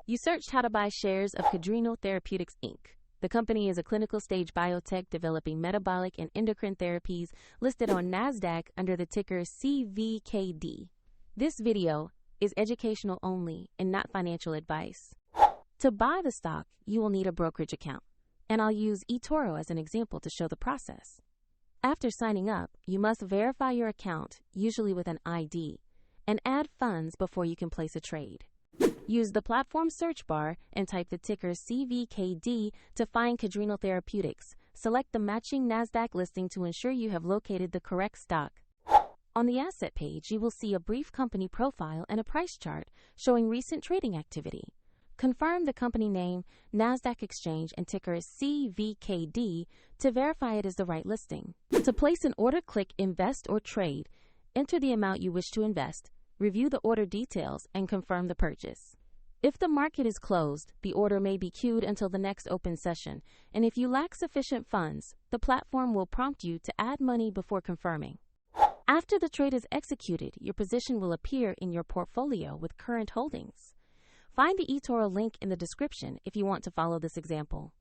You searched how to buy shares of Cadrenal Therapeutics Inc. The company is a clinical stage biotech developing metabolic and endocrine therapies listed on NASDAQ under the ticker CVKD. This video is educational only and not financial advice. To buy the stock, you will need a brokerage account, and I'll use eToro as an example to show the process. After signing up, you must verify your account, usually with an ID, and add funds before you can place a trade. Use the platform search bar and type the ticker CVKD to find Cadrenal Therapeutics. Select the matching NASDAQ listing to ensure you have located the correct stock. On the asset page, you will see a brief company profile and a price chart showing recent trading activity. Confirm the company name, NASDAQ exchange, and ticker CVKD to verify it is the right listing. To place an order, click Invest or Trade. Enter the amount you wish to invest, review the order details, and confirm the purchase. If the market is closed, the order may be queued until the next open session, and if you lack sufficient funds, the platform will prompt you to add money before confirming. After the trade is executed, your position will appear in your portfolio with current holdings. Find the eToro link in the description if you want to follow this example.